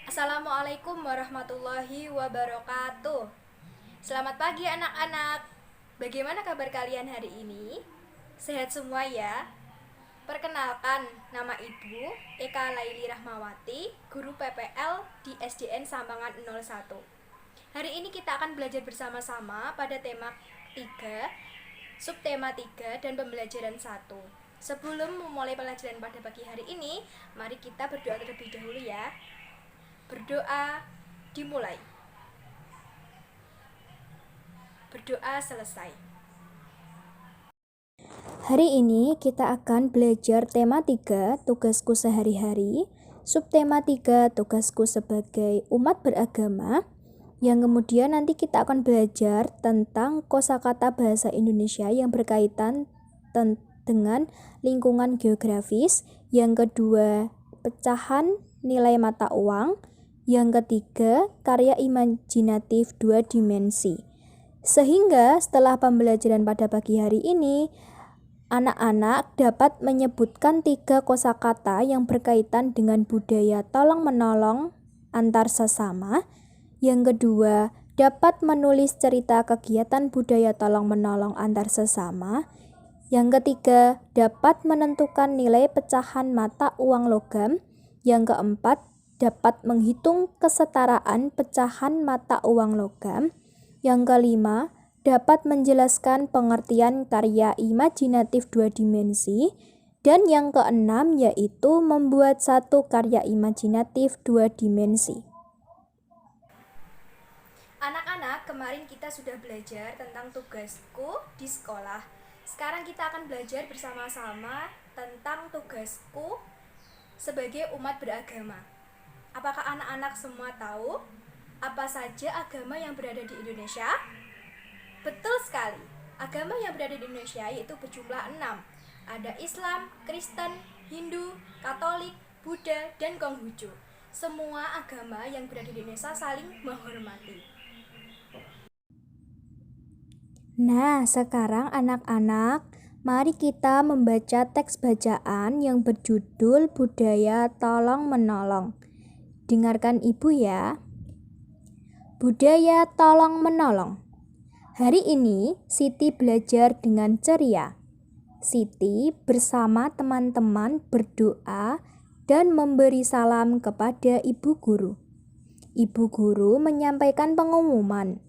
Assalamualaikum warahmatullahi wabarakatuh. Selamat pagi anak-anak. Bagaimana kabar kalian hari ini? Sehat semua ya? Perkenalkan, nama Ibu Eka Laili Rahmawati, guru PPL di SDN Sambangan 01. Hari ini kita akan belajar bersama-sama pada tema 3, subtema 3 dan pembelajaran 1. Sebelum memulai pelajaran pada pagi hari ini, mari kita berdoa terlebih dahulu ya. Berdoa dimulai. Berdoa selesai. Hari ini kita akan belajar tema 3, tugasku sehari-hari, subtema 3, tugasku sebagai umat beragama, yang kemudian nanti kita akan belajar tentang kosakata bahasa Indonesia yang berkaitan dengan lingkungan geografis, yang kedua pecahan nilai mata uang, yang ketiga karya imajinatif 2 dimensi. Sehingga setelah pembelajaran pada pagi hari ini, anak-anak dapat menyebutkan 3 kosakata yang berkaitan dengan budaya tolong-menolong antar sesama. Yang kedua, dapat menulis cerita kegiatan budaya tolong-menolong antar sesama. Yang ketiga, dapat menentukan nilai pecahan mata uang logam. Yang keempat, dapat menghitung kesetaraan pecahan mata uang logam. Yang kelima, dapat menjelaskan pengertian karya imajinatif 2 dimensi. Dan yang keenam yaitu membuat satu karya imajinatif 2 dimensi. Anak-anak, kemarin kita sudah belajar tentang tugasku di sekolah. Sekarang kita akan belajar bersama-sama tentang tugasku sebagai umat beragama. Apakah anak-anak semua tahu apa saja agama yang berada di Indonesia? Betul sekali. Agama yang berada di Indonesia yaitu berjumlah 6. Ada Islam, Kristen, Hindu, Katolik, Buddha, dan Konghucu. Semua agama yang berada di Indonesia saling menghormati. Nah, sekarang anak-anak, mari kita membaca teks bacaan yang berjudul Budaya Tolong Menolong. Dengarkan Ibu ya. Budaya Tolong Menolong. Hari ini Siti belajar dengan ceria. Siti bersama teman-teman berdoa dan memberi salam kepada ibu guru. Ibu guru menyampaikan pengumuman.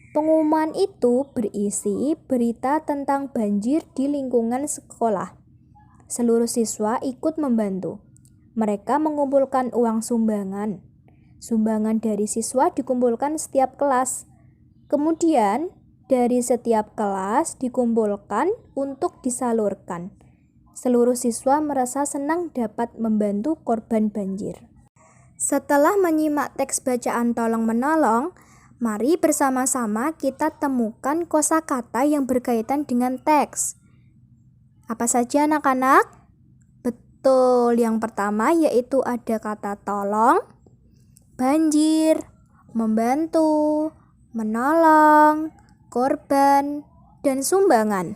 Pengumuman itu berisi berita tentang banjir di lingkungan sekolah. Seluruh siswa ikut membantu. Mereka mengumpulkan uang sumbangan. Sumbangan dari siswa dikumpulkan setiap kelas. Kemudian, dari setiap kelas dikumpulkan untuk disalurkan. Seluruh siswa merasa senang dapat membantu korban banjir. Setelah menyimak teks bacaan tolong-menolong, mari bersama-sama kita temukan kosakata yang berkaitan dengan teks. Apa saja anak-anak? Betul, yang pertama yaitu ada kata tolong, banjir, membantu, menolong, korban, dan sumbangan.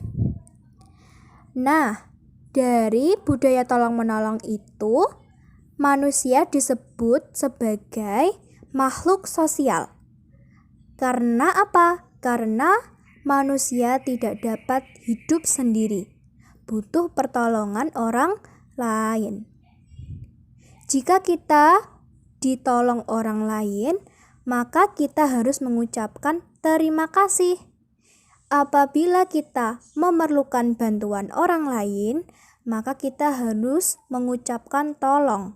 Nah, dari budaya tolong-menolong itu, manusia disebut sebagai makhluk sosial. Karena apa? Karena manusia tidak dapat hidup sendiri, butuh pertolongan orang lain. Jika kita ditolong orang lain, maka kita harus mengucapkan terima kasih. Apabila kita memerlukan bantuan orang lain, maka kita harus mengucapkan tolong.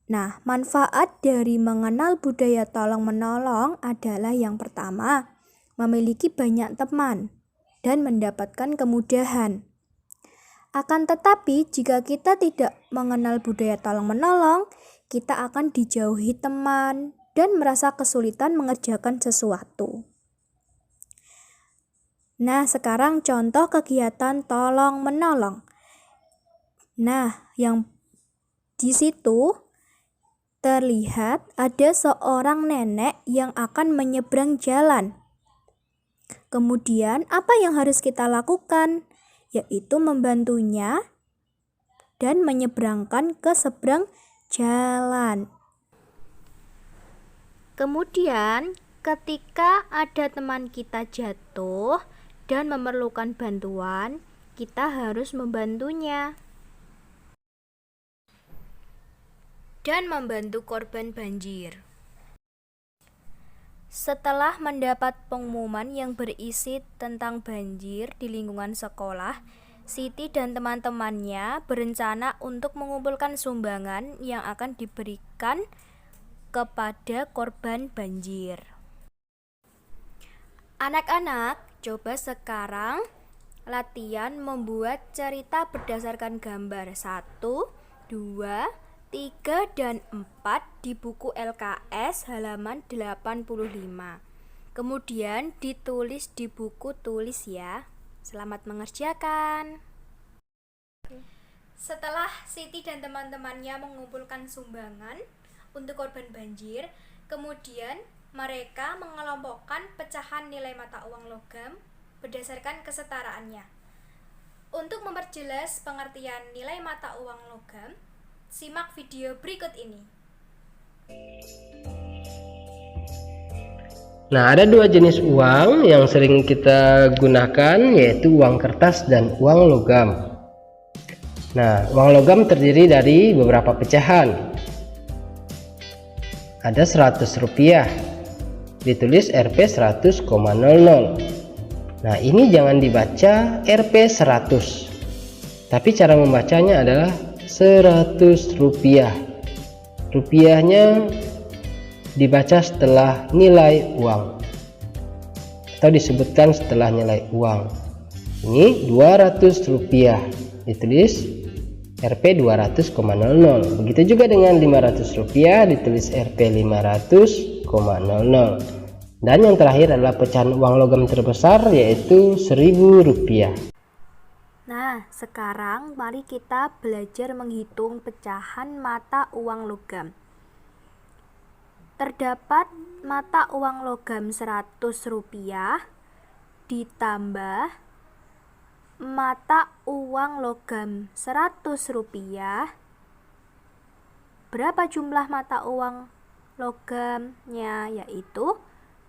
Nah, manfaat dari mengenal budaya tolong-menolong adalah yang pertama, memiliki banyak teman dan mendapatkan kemudahan. Akan tetapi, jika kita tidak mengenal budaya tolong-menolong, kita akan dijauhi teman dan merasa kesulitan mengerjakan sesuatu. Nah, sekarang contoh kegiatan tolong-menolong. Nah, yang di situ terlihat ada seorang nenek yang akan menyeberang jalan. Kemudian, apa yang harus kita lakukan? Yaitu membantunya dan menyeberangkan ke seberang jalan. Kemudian, ketika ada teman kita jatuh dan memerlukan bantuan, kita harus membantunya. Dan membantu korban banjir. Setelah mendapat pengumuman yang berisi tentang banjir di lingkungan sekolah, Siti dan teman-temannya berencana untuk mengumpulkan sumbangan yang akan diberikan kepada korban banjir. Anak-anak, coba sekarang latihan membuat cerita berdasarkan gambar 1, 2, 3, dan 4 di buku LKS halaman 85. Kemudian ditulis di buku tulis ya. Selamat mengerjakan. Setelah Siti dan teman-temannya mengumpulkan sumbangan untuk korban banjir, kemudian mereka mengelompokkan pecahan nilai mata uang logam berdasarkan kesetaraannya. Untuk memperjelas pengertian nilai mata uang logam, simak video berikut ini. Nah, ada dua jenis uang yang sering kita gunakan, yaitu uang kertas dan uang logam. Nah, uang logam terdiri dari beberapa pecahan. Ada 100 rupiah, ditulis Rp 100,00. Nah, ini jangan dibaca Rp 100, tapi cara membacanya adalah 100 rupiah. Rupiahnya dibaca setelah nilai uang atau disebutkan setelah nilai uang. Ini 200 rupiah, ditulis Rp 200,00. Begitu juga dengan 500 rupiah, ditulis Rp 500,00. Dan yang terakhir adalah pecahan uang logam terbesar, yaitu 1.000 rupiah. Nah, sekarang mari kita belajar menghitung pecahan mata uang logam. Terdapat mata uang logam 100 rupiah ditambah mata uang logam 100 rupiah. Berapa jumlah mata uang logamnya? Yaitu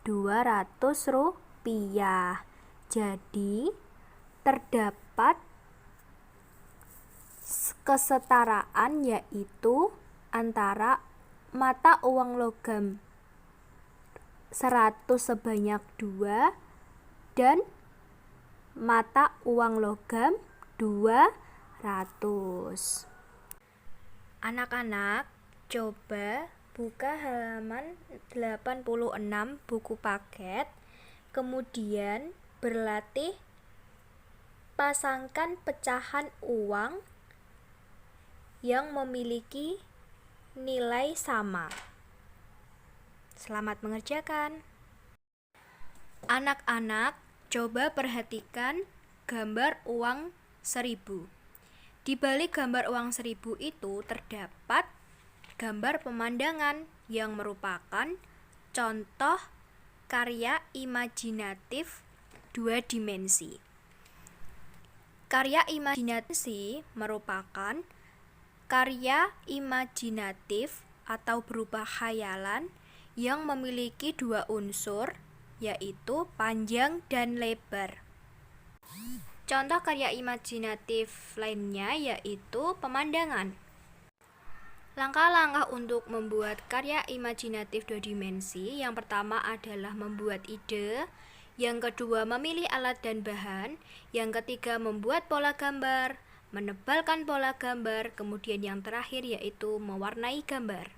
200 rupiah. Jadi terdapat kesetaraan, yaitu antara mata uang logam 100 sebanyak 2 dan mata uang logam 200. Anak-anak, coba buka halaman 86 buku paket, kemudian berlatih pasangkan pecahan uang yang memiliki nilai sama. Selamat mengerjakan. Anak-anak, coba perhatikan gambar uang 1.000. Di balik gambar uang 1.000 itu terdapat gambar pemandangan yang merupakan contoh karya imajinatif 2 dimensi. Karya imajinatif merupakan karya imajinatif atau berupa khayalan yang memiliki 2 unsur, yaitu panjang dan lebar. Contoh karya imajinatif lainnya yaitu pemandangan. Langkah-langkah untuk membuat karya imajinatif 2 dimensi, yang pertama adalah membuat ide, yang kedua memilih alat dan bahan, yang ketiga membuat pola gambar, menebalkan pola gambar, kemudian yang terakhir yaitu mewarnai gambar.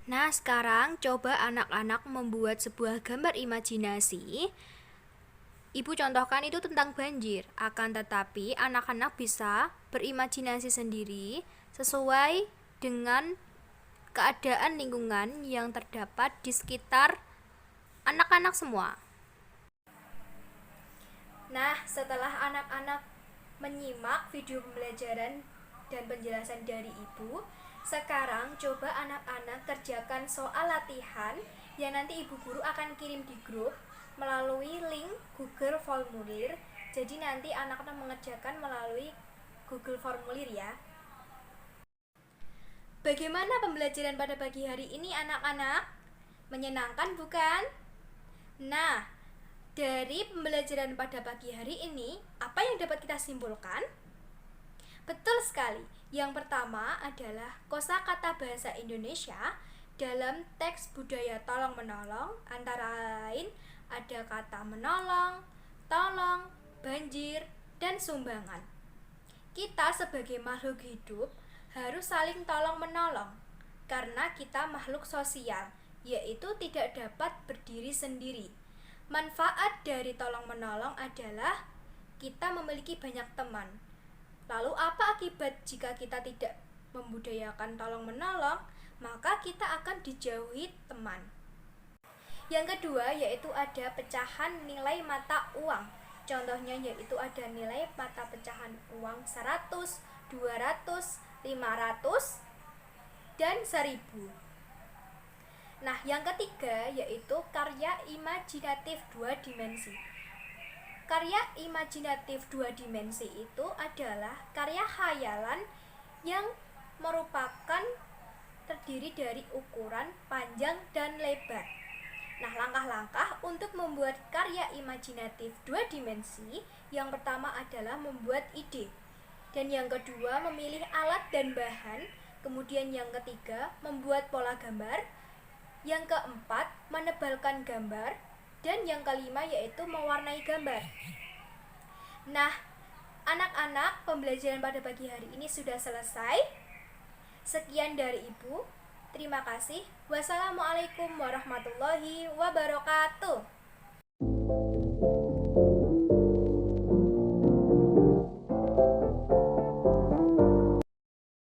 Nah, sekarang coba anak-anak membuat sebuah gambar imajinasi. Ibu contohkan itu tentang banjir, akan tetapi anak-anak bisa berimajinasi sendiri sesuai dengan keadaan lingkungan yang terdapat di sekitar anak-anak semua. Nah, setelah anak-anak menyimak video pembelajaran dan penjelasan dari ibu, sekarang coba anak-anak kerjakan soal latihan yang nanti ibu guru akan kirim di grup melalui link Google Formulir. Jadi nanti anak-anak mengerjakan melalui Google Formulir ya. Bagaimana pembelajaran pada pagi hari ini anak-anak? Menyenangkan bukan? Nah, dari pembelajaran pada pagi hari ini, apa yang dapat kita simpulkan? Betul sekali. Yang pertama adalah kosakata bahasa Indonesia dalam teks budaya tolong-menolong, antara lain ada kata menolong, tolong, banjir, dan sumbangan. Kita sebagai makhluk hidup harus saling tolong-menolong karena kita makhluk sosial, yaitu tidak dapat berdiri sendiri. Manfaat dari tolong-menolong adalah kita memiliki banyak teman. Lalu apa akibat jika kita tidak membudayakan tolong-menolong? Maka kita akan dijauhi teman. Yang kedua yaitu ada pecahan nilai mata uang. Contohnya yaitu ada nilai mata pecahan uang 100, 200, 500, dan 1000. Nah, yang ketiga yaitu karya imajinatif 2 dimensi. Karya imajinatif 2 dimensi itu adalah karya khayalan yang merupakan terdiri dari ukuran panjang dan lebar. Nah, langkah-langkah untuk membuat karya imajinatif 2 dimensi, yang pertama adalah membuat ide. Dan yang kedua, memilih alat dan bahan. Kemudian yang ketiga, membuat pola gambar. Yang keempat, menebalkan gambar. Dan yang kelima yaitu mewarnai gambar. Nah, anak-anak, pembelajaran pada pagi hari ini sudah selesai. Sekian dari Ibu. Terima kasih. Wassalamualaikum warahmatullahi wabarakatuh.